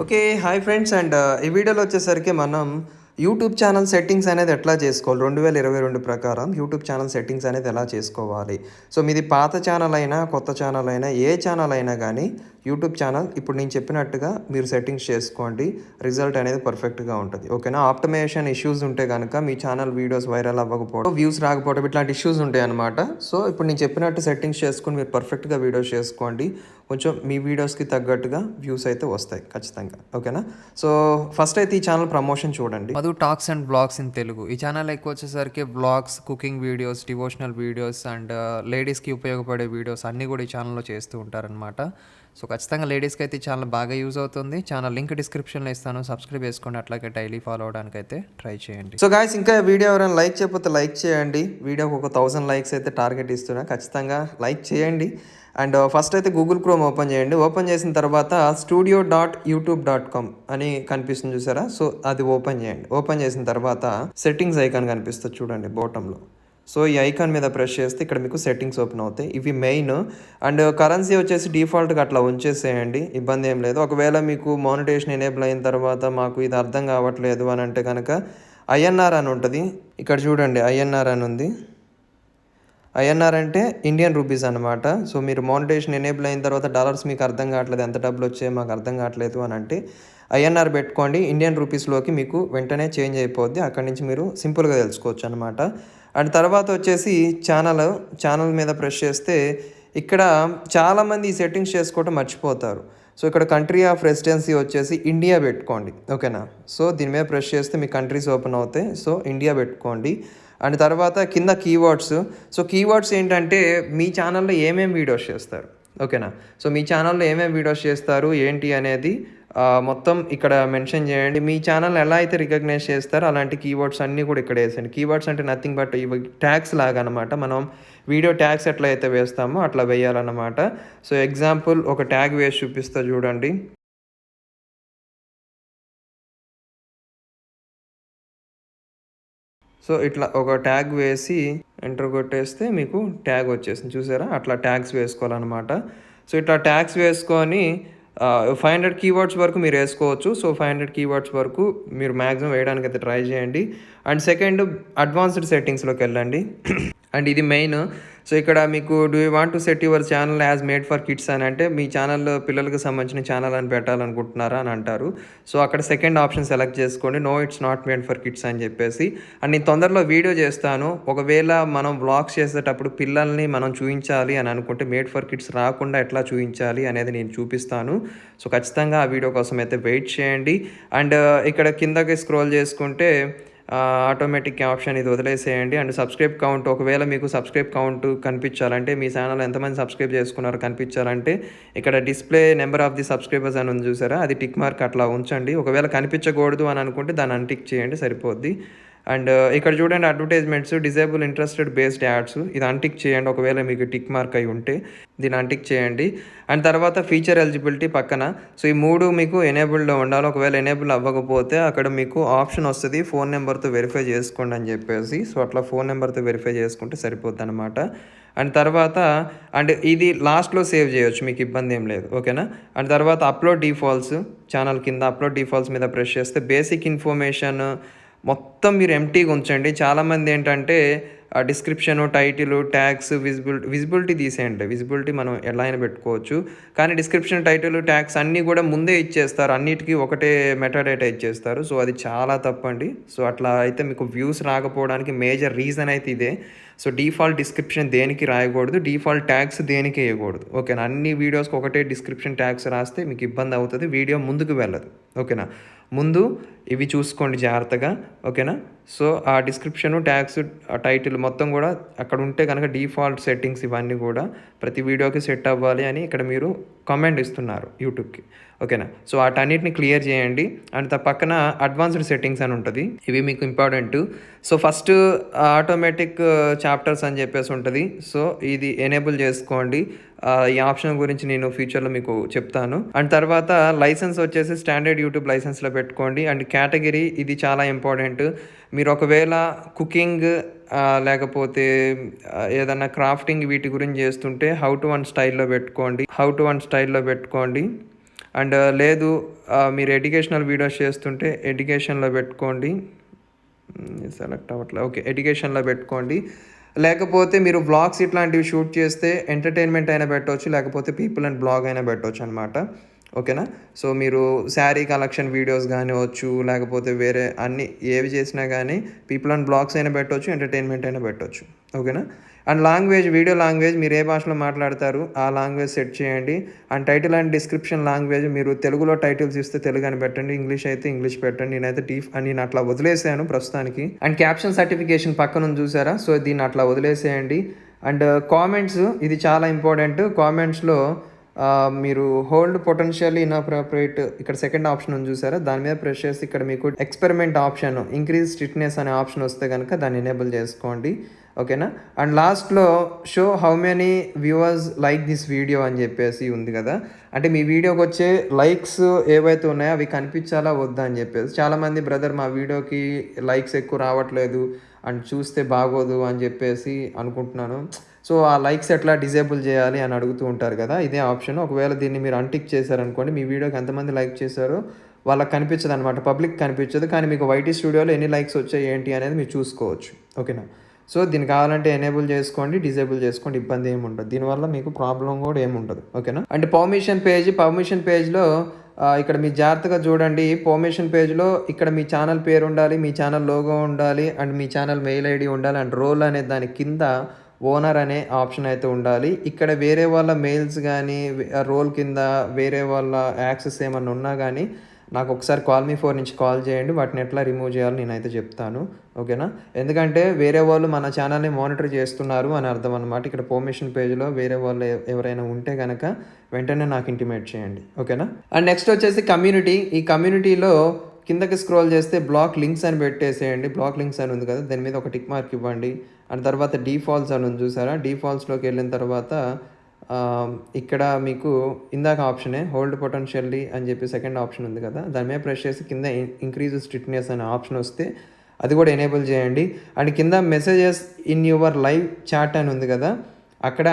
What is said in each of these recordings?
Okay. Hi friends. ఈ వీడియోలో వచ్చేసరికి మనం యూట్యూబ్ ఛానల్ సెట్టింగ్స్ అనేది ఎట్లా చేసుకోవాలి 2022 ప్రకారం యూట్యూబ్ ఛానల్ సెట్టింగ్స్ అనేది ఎలా చేసుకోవాలి. సో మీది పాత ఛానల్ అయినా, కొత్త ఛానల్ అయినా, ఏ ఛానల్ అయినా కానీ యూట్యూబ్ ఛానల్ ఇప్పుడు నేను చెప్పినట్టుగా మీరు సెట్టింగ్స్ చేసుకోండి. రిజల్ట్ అనేది పర్ఫెక్ట్‌గా ఉంటది. ఓకేనా. ఆప్టిమైజేషన్ ఇష్యూస్ ఉంటే గనక మీ ఛానల్ వీడియోస్ వైరల్ అవ్వకపోవడం, వ్యూస్ రాకపోవడం ఇట్లాంటి ఇష్యూస్ ఉంటాయన్నమాట. సో ఇప్పుడు నేను చెప్పినట్టు సెట్టింగ్స్ చేసుకొని మీరు పర్ఫెక్ట్‌గా వీడియోస్ చేసుకోండి. కొంచెం మీ వీడియోస్కి తగ్గట్టుగా వ్యూస్ అయితే వస్తాయి ఖచ్చితంగా. ఓకేనా. సో ఫస్ట్ అయితే ఈ ఛానల్ ప్రమోషన్ చూడండి. Madhu talks and blogs in Telugu. ఈ ఛానల్ ఎక్కువ వచ్చేసరికి blogs, cooking videos, devotional videos and లేడీస్కి ఉపయోగపడే వీడియోస్ అన్నీ కూడా ఈ ఛానల్లో చేస్తూ ఉంటారనమాట. సో ఖచ్చితంగా లేడీస్కి అయితే ఈ ఛానల్ బాగా యూజ్ అవుతుంది. ఛానల్ లింక్ డిస్క్రిప్షన్లో ఇస్తాను, సబ్స్క్రైబ్ చేసుకోండి. అట్లాగే డైలీ ఫాలో అవడానికి అయితే ట్రై చేయండి. సో గాయస్, ఇంకా వీడియో ఎవరైనా లైక్ చేయకపోతే లైక్ చేయండి. వీడియోకి ఒక 1000 లైక్స్ అయితే టార్గెట్ ఇస్తున్నా, ఖచ్చితంగా లైక్ చేయండి. అండ్ ఫస్ట్ అయితే గూగుల్ క్రోమ్ ఓపెన్ చేయండి. ఓపెన్ చేసిన తర్వాత studio.youtube.com అని కనిపిస్తుంది చూసారా. సో అది ఓపెన్ చేయండి. ఓపెన్ చేసిన తర్వాత సెట్టింగ్స్ ఐకాన్ కనిపిస్తుంది చూడండి బాటంలో. సో ఈ ఐకాన్ మీద ప్రెస్ చేస్తే ఇక్కడ మీకు సెట్టింగ్స్ ఓపెన్ అవుతాయి. ఇవి మెయిన్. అండ్ కరెన్సీ వచ్చేసి డిఫాల్ట్గా అట్లా ఉంచేసేయండి, ఇబ్బంది ఏం లేదు. ఒకవేళ మీకు మానిటైజేషన్ ఎనేబుల్ అయిన తర్వాత మాకు ఇది అర్థం కావట్లేదు అని అంటే కనుక ఐఎన్ఆర్ అని ఉంటుంది. ఇక్కడ చూడండి ఐఎన్ఆర్ అని ఉంది. ఐఎన్ఆర్ అంటే ఇండియన్ రూపీస్ అనమాట. సో మీరు మానిటైజేషన్ ఎనేబుల్ అయిన తర్వాత డాలర్స్ మీకు అర్థం కావట్లేదు, ఎంత డబ్బులు వచ్చాయి మాకు అర్థం కావట్లేదు అని అంటే ఐఎన్ఆర్ పెట్టుకోండి. ఇండియన్ రూపీస్లోకి మీకు వెంటనే చేంజ్ అయిపోద్ది. అక్కడి నుంచి మీరు సింపుల్గా తెలుసుకోవచ్చు అనమాట. అండ్ తర్వాత వచ్చేసి ఛానల్ మీద ప్రెస్ చేస్తే ఇక్కడ చాలామంది ఈ సెట్టింగ్స్ చేసుకోవటం మర్చిపోతారు. సో ఇక్కడ కంట్రీ ఆఫ్ రెసిడెన్సీ వచ్చేసి ఇండియా పెట్టుకోండి. ఓకేనా. సో దీని మీద ప్రెస్ చేస్తే మీ కంట్రీస్ ఓపెన్ అవుతాయి. సో ఇండియా పెట్టుకోండి. అండ్ తర్వాత కింద కీవర్డ్స్. సో కీవర్డ్స్ ఏంటంటే మీ ఛానల్లో ఏమేమి వీడియోస్ చేస్తారు. ఓకేనా. సో మీ ఛానల్లో ఏమేమి వీడియోస్ చేస్తారు ఏంటి అనేది మొత్తం ఇక్కడ మెన్షన్ చేయండి. మీ ఛానల్ ఎలా అయితే రికగ్నైజ్ చేస్తారో అలాంటి కీవర్డ్స్ అన్నీ కూడా ఇక్కడ వేసండి. కీవర్డ్స్ అంటే నథింగ్ బట్ ఇవి ట్యాగ్స్ లాగా అనమాట. మనం వీడియో ట్యాగ్స్ ఎట్లా అయితే వేస్తామో అట్లా వేయాలన్నమాట. సో ఎగ్జాంపుల్ ఒక ట్యాగ్ వేసి చూపిస్తా చూడండి. సో ఇట్లా ఒక ట్యాగ్ వేసి ఎంటర్ కొట్టేస్తే మీకు ట్యాగ్ వచ్చేసింది చూసారా. అట్లా ట్యాగ్స్ వేసుకోవాలన్నమాట. సో ఇట్లా ట్యాగ్స్ వేసుకొని 500 కీవర్డ్స్ వరకు మీరు వేసుకోవచ్చు. సో 500 కీవర్డ్స్ వరకు మీరు మ్యాక్సిమం వేయడానికి అయితే ట్రై చేయండి. అండ్ సెకండ్ అడ్వాన్స్డ్ సెట్టింగ్స్లోకి వెళ్ళండి. అండ్ ఇది మెయిన్. సో ఇక్కడ మీకు do you want to set your channel as made for kids అని అంటే మీ ఛానల్ పిల్లలకు సంబంధించిన ఛానల్ అని పెట్టాలనుకుంటున్నారా అని అంటారు. సో అక్కడ సెకండ్ ఆప్షన్ సెలెక్ట్ చేసుకోండి, no it's not made for kids అని చెప్పేసి. అండ్ నేను తొందరలో వీడియో చేస్తాను. ఒకవేళ మనం వ్లాగ్స్ చేసేటప్పుడు పిల్లల్ని మనం చూపించాలి అని అనుకుంటే మేడ్ ఫర్ కిడ్స్ రాకుండా ఎట్లా చూపించాలి అనేది నేను చూపిస్తాను. సో ఖచ్చితంగా ఆ వీడియో కోసం అయితే వెయిట్ చేయండి. అండ్ ఇక్కడ కిందకి స్క్రోల్ చేసుకుంటే ఆటోమేటిక్ ఆప్షన్ ఇది వదిలేసేయండి. అండ్ సబ్స్క్రైబ్ కౌంట్, ఒకవేళ మీకు సబ్స్క్రైబ్ కౌంట్ కనిపించాలంటే మీ ఛానల్ ఎంతమంది సబ్స్క్రైబ్ చేసుకున్నారో కనిపించాలంటే ఇక్కడ display number of the subscribers అని ఉంది చూసారా, అది టిక్ మార్క్ అట్లా ఉంచండి. ఒకవేళ కనిపించకూడదు అని అనుకుంటే దాన్ని అన్టిక్ చేయండి, సరిపోద్ది. అండ్ ఇక్కడ చూడండి advertisements, disable interested based ads, ఇది అన్టిక్ చేయండి. ఒకవేళ మీకు టిక్ మార్క్ అయి ఉంటే దీన్ని అన్టిక్ చేయండి. అండ్ తర్వాత ఫీచర్ ఎలిజిబిలిటీ పక్కన, సో ఈ మూడు మీకు ఎనేబుల్డ్లో ఉండాలి. ఒకవేళ ఎనేబుల్ అవ్వకపోతే అక్కడ మీకు ఆప్షన్ వస్తుంది ఫోన్ నెంబర్తో వెరిఫై చేసుకోండి అని చెప్పేసి. సో అట్లా ఫోన్ నెంబర్తో వెరిఫై చేసుకుంటే సరిపోద్ది అనమాట. అండ్ తర్వాత ఇది లాస్ట్లో సేవ్ చేయొచ్చు, మీకు ఇబ్బంది ఏం లేదు. ఓకేనా. అండ్ తర్వాత అప్లోడ్ డిఫాల్ట్స్, ఛానల్ కింద అప్లోడ్ డిఫాల్ట్స్ మీద ప్రెస్ చేస్తే బేసిక్ ఇన్ఫర్మేషన్ మొత్తం మీరు ఎంటీగా ఉంచండి. చాలామంది ఏంటంటే డిస్క్రిప్షను, టైటిల్, ట్యాగ్స్, విజిబిలిటీ తీసేయండి. విజిబిలిటీ మనం ఎలా అయినా పెట్టుకోవచ్చు, కానీ డిస్క్రిప్షన్, టైటిల్, ట్యాగ్స్ అన్నీ కూడా ముందే ఇచ్చేస్తారు. అన్నిటికీ ఒకటే మెటాడేటా ఇచ్చేస్తారు. సో అది చాలా తప్పండి. సో అట్లా అయితే మీకు వ్యూస్ రాకపోవడానికి మేజర్ రీజన్ అయితే ఇదే. సో డిఫాల్ట్ డిస్క్రిప్షన్ దేనికి రాయకూడదు, డిఫాల్ట్ ట్యాగ్స్ దేనికి వేయకూడదు. ఓకేనా. అన్ని వీడియోస్కి ఒకటే డిస్క్రిప్షన్ ట్యాగ్స్ రాస్తే మీకు ఇబ్బంది అవుతుంది, వీడియో ముందుకు వెళ్ళదు. ఓకేనా. ముందు ఇవి చూసుకోండి జాగ్రత్తగా. ఓకేనా. సో ఆ డిస్క్రిప్షను, ట్యాగ్స్, టైటిల్ మొత్తం కూడా అక్కడ ఉంటే కనుక డిఫాల్ట్ సెట్టింగ్స్ ఇవన్నీ కూడా ప్రతి వీడియోకి సెట్ అవ్వాలి అని ఇక్కడ మీరు కామెంట్ ఇస్తున్నారు యూట్యూబ్కి. ఓకేనా. సో వాటన్నిటిని క్లియర్ చేయండి. అండ్ పక్కన అడ్వాన్స్డ్ సెట్టింగ్స్ అని ఉంటుంది, ఇవి మీకు important. So first automatic chapters అని చెప్పేసి ఉంటుంది. సో ఇది ఎనేబుల్ చేసుకోండి. ఈ ఆప్షన్ గురించి నేను ఫ్యూచర్లో మీకు చెప్తాను. అండ్ తర్వాత లైసెన్స్ వచ్చేసి స్టాండర్డ్ యూట్యూబ్ లైసెన్స్లో పెట్టుకోండి. అండ్ కేటగిరీ ఇది చాలా ఇంపార్టెంట్. మీరు ఒకవేళ కుకింగ్ లేకపోతే ఏదన్నా క్రాఫ్టింగ్ వీటి గురించి చేస్తుంటే హౌ టు వన్ స్టైల్లో పెట్టుకోండి. అండ్ లేదు మీరు ఎడ్యుకేషనల్ వీడియోస్ చేస్తుంటే ఎడ్యుకేషన్లో పెట్టుకోండి. సెలెక్ట్ అవ్వట్లే. ఓకే, ఎడ్యుకేషన్లో పెట్టుకోండి. లేకపోతే మీరు వ్లాగ్స్ ఇట్లాంటివి షూట్ చేస్తే ఎంటర్టైన్మెంట్ అయినా పెట్టవచ్చు, లేకపోతే పీపుల్ అండ్ బ్లాగ్ అయినా పెట్టవచ్చు అనమాట. ఓకేనా? సో మీరు శారీ కలెక్షన్ వీడియోస్ కానివచ్చు, లేకపోతే వేరే అన్ని ఏవి చేసినా కానీ పీపుల్ అండ్ బ్లాగ్స్ అయినా పెట్టవచ్చు, ఎంటర్టైన్మెంట్ అయినా పెట్టవచ్చు. ఓకేనా? అండ్ లాంగ్వేజ్, వీడియో లాంగ్వేజ్ మీరు ఏ భాషలో మాట్లాడతారు ఆ లాంగ్వేజ్ సెట్ చేయండి. And title and description language మీరు తెలుగులో టైటిల్స్ ఇస్తే తెలుగు అని పెట్టండి, ఇంగ్లీష్ అయితే ఇంగ్లీష్ పెట్టండి. నేను అట్లా వదిలేసాను ప్రస్తుతానికి. అండ్ క్యాప్షన్ సర్టిఫికేషన్ పక్కన చూసారా? సో దీన్ని అట్లా వదిలేసేయండి. అండ్ కామెంట్స్, ఇది చాలా ఇంపార్టెంట్. కామెంట్స్లో మీరు హోల్డ్ పొటెన్షియల్లీ ఇన్అప్రోప్రియేట్, ఇక్కడ సెకండ్ ఆప్షన్ ఉంది చూసారా, దాని మీద ప్రెస్ చేసి ఇక్కడ మీకు ఎక్స్పెరిమెంట్ ఆప్షన్, ఇంక్రీజ్ స్ట్రిక్ట్నెస్ అనే ఆప్షన్ వస్తే కనుక దాన్ని ఎనేబుల్ చేసుకోండి. ఓకేనా? అండ్ లాస్ట్లో show how many viewers like this video అని చెప్పేసి ఉంది కదా, అంటే మీ వీడియోకి వచ్చే లైక్స్ ఏవైతే ఉన్నాయో అవి కనిపించాలా వద్దా అని చెప్పేసి. చాలామంది బ్రదర్ మా వీడియోకి లైక్స్ ఎక్కువ రావట్లేదు అండ్ చూస్తే బాగోదు అని చెప్పేసి అనుకుంటున్నాను. సో ఆ లైక్స్ ఎట్లా డిజేబుల్ చేయాలి అని అడుగుతూ ఉంటారు కదా, ఇదే ఆప్షన్. ఒకవేళ దీన్ని మీరు అన్టిక్ చేశారనుకోండి, మీ వీడియోకి ఎంతమంది లైక్ చేశారో వాళ్ళకి కనిపించదు అనమాట, పబ్లిక్ కనిపించదు. కానీ మీకు వైటీ స్టూడియోలో ఎన్ని లైక్స్ వచ్చాయి ఏంటి అనేది మీరు చూసుకోవచ్చు. ఓకేనా? సో దీన్ని కావాలంటే ఎనేబుల్ చేసుకోండి, డిజేబుల్ చేసుకోండి, ఇబ్బంది ఏమి ఉండదు. దీనివల్ల మీకు ప్రాబ్లం కూడా ఏమి ఉండదు. ఓకేనా? అండ్ పర్మిషన్ పేజ్లో ఇక్కడ మీ జాగ్రత్తగా చూడండి. పర్మిషన్ పేజ్లో ఇక్కడ మీ ఛానల్ పేరు ఉండాలి, మీ ఛానల్ లోగో ఉండాలి, and me channel mail ID ఉండాలి, అండ్ రోల్ అనే దాని కింద ఓనర్ అనే ఆప్షన్ అయితే ఉండాలి. ఇక్కడ వేరే వాళ్ళ మెయిల్స్ కానీ రోల్ కింద వేరే వాళ్ళ యాక్సెస్ ఏమన్నా ఉన్నా కానీ నాకు ఒకసారి కాల్ మీ 4 నుంచి కాల్ చేయండి, వాటిని ఎట్లా రిమూవ్ చేయాలో నేనైతే చెప్తాను. ఓకేనా? ఎందుకంటే వేరే వాళ్ళు మన ఛానల్ని మానిటర్ చేస్తున్నారు అని అర్థం అనమాట. ఇక్కడ పర్మిషన్ పేజ్లో వేరే వాళ్ళు ఎవరైనా ఉంటే కనుక వెంటనే నాకు ఇంటిమేట్ చేయండి. ఓకేనా? అండ్ నెక్స్ట్ వచ్చేసి కమ్యూనిటీ. ఈ కమ్యూనిటీలో కిందకి స్క్రోల్ చేస్తే బ్లాక్ లింక్స్ అని పెట్టేసేయండి. బ్లాక్ లింక్స్ అని ఉంది కదా, దాని మీద ఒక టిక్ మార్క్ ఇవ్వండి. అండ్ తర్వాత డీఫాల్ట్స్ అని ఉంది చూసారా, డీఫాల్ట్స్లోకి వెళ్ళిన తర్వాత ఇక్కడ మీకు ఇందాక ఆప్షనే హోల్డ్ పొటెన్షియల్లీ అని చెప్పి సెకండ్ ఆప్షన్ ఉంది కదా, దాని మీద ప్రెస్ చేసి కింద ఇంక్రీజ్ స్ట్రిక్ట్నెస్ అనే ఆప్షన్ వస్తే అది కూడా ఎనేబుల్ చేయండి. అండ్ కింద messages in your live chat అని ఉంది కదా, అక్కడ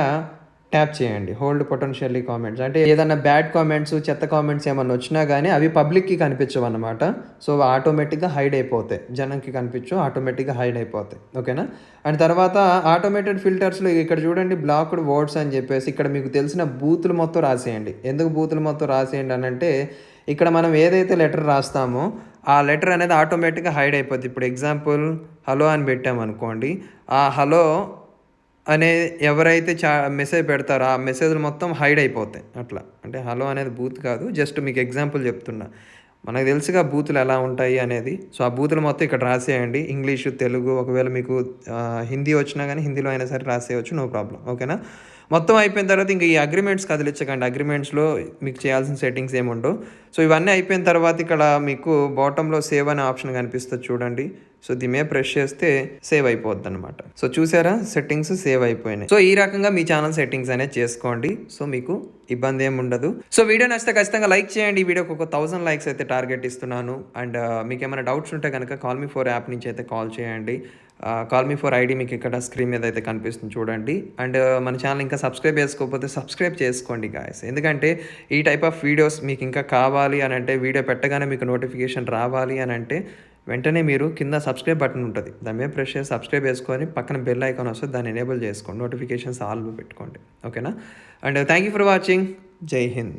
ట్యాప్ చేయండి హోల్డ్ పొటెన్షియల్లీ కామెంట్స్. అంటే ఏదైనా బ్యాడ్ కామెంట్స్, చెత్త కామెంట్స్ ఏమన్నా వచ్చినా కానీ అవి పబ్లిక్కి కనిపించవు అనమాట. సో ఆటోమేటిక్గా హైడ్ అయిపోతాయి, జనంకి కనిపించవు, ఆటోమేటిక్గా హైడ్ అయిపోతాయి. ఓకేనా? అండ్ తర్వాత ఆటోమేటెడ్ ఫిల్టర్స్లో ఇక్కడ చూడండి బ్లాక్డ్ వర్డ్స్ అని చెప్పేసి ఇక్కడ మీకు తెలిసిన బూతులు మొత్తం రాసేయండి. ఎందుకు బూతులు మొత్తం రాసేయండి అని అంటే, ఇక్కడ మనం ఏదైతే లెటర్ రాస్తామో ఆ లెటర్ అనేది ఆటోమేటిక్గా హైడ్ అయిపోద్ది. ఇప్పుడు ఎగ్జాంపుల్ హలో అని పెట్టామనుకోండి, ఆ హలో అనే ఎవరైతే మెసేజ్ పెడతారో ఆ మెసేజ్లు మొత్తం హైడ్ అయిపోతాయి. అట్లా అంటే హలో అనేది బూత్ కాదు, జస్ట్ మీకు ఎగ్జాంపుల్ చెప్తున్నా. మనకు తెలుసుగా బూతులు ఎలా ఉంటాయి అనేది. సో ఆ బూతులు మొత్తం ఇక్కడ రాసేయండి, ఇంగ్లీషు, తెలుగు. ఒకవేళ మీకు హిందీ వచ్చినా కానీ హిందీలో అయినా సరే రాసేయచ్చు, నో ప్రాబ్లం. ఓకేనా? మొత్తం అయిపోయిన తర్వాత ఇంకా ఈ అగ్రిమెంట్స్ కదిలించకండి. అగ్రిమెంట్స్లో మీకు చేయాల్సిన సెట్టింగ్స్ ఏముండవు. సో ఇవన్నీ అయిపోయిన తర్వాత ఇక్కడ మీకు బాటంలో సేవ్ అనే ఆప్షన్ కనిపిస్తుంది చూడండి. సో దీని మీద ప్రెస్ చేస్తే సేవ్ అయిపోద్ది అనమాట. సో చూసారా, సెట్టింగ్స్ సేవ్ అయిపోయినాయి. సో ఈ రకంగా మీ ఛానల్ సెట్టింగ్స్ అనేది చేసుకోండి. సో మీకు ఇబ్బంది ఏమి ఉండదు. సో వీడియో నచ్చితే ఖచ్చితంగా లైక్ చేయండి. ఈ వీడియోకి ఒక 1000 లైక్స్ అయితే టార్గెట్ ఇస్తున్నాను. అండ్ మీకు ఏమైనా డౌట్స్ ఉంటే కనుక కాల్ మీ 4 యాప్ నుంచి అయితే కాల్ చేయండి. కాల్ మీ 4 ఐడి మీకు ఇక్కడ స్క్రీన్ మీద అయితే కనిపిస్తుంది చూడండి. అండ్ మన ఛానల్ ఇంకా సబ్స్క్రైబ్ చేసుకోకపోతే సబ్స్క్రైబ్ చేసుకోండి గాయస్. ఎందుకంటే ఈ టైప్ ఆఫ్ వీడియోస్ మీకు ఇంకా కావాలి అని అంటే, వీడియో పెట్టగానే మీకు నోటిఫికేషన్ రావాలి అని అంటే వెంటనే మీరు కింద సబ్స్క్రైబ్ బటన్ ఉంటుంది, దాని మీద ప్రెస్ చేసి సబ్స్క్రైబ్ చేసుకొని పక్కన బెల్ ఐకాన్ వస్తుంది, దాన్ని ఎనేబుల్ చేసుకోండి, నోటిఫికేషన్స్ ఆల్ పెట్టుకోండి. ఓకేనా? And thank you for watching. జై హింద్.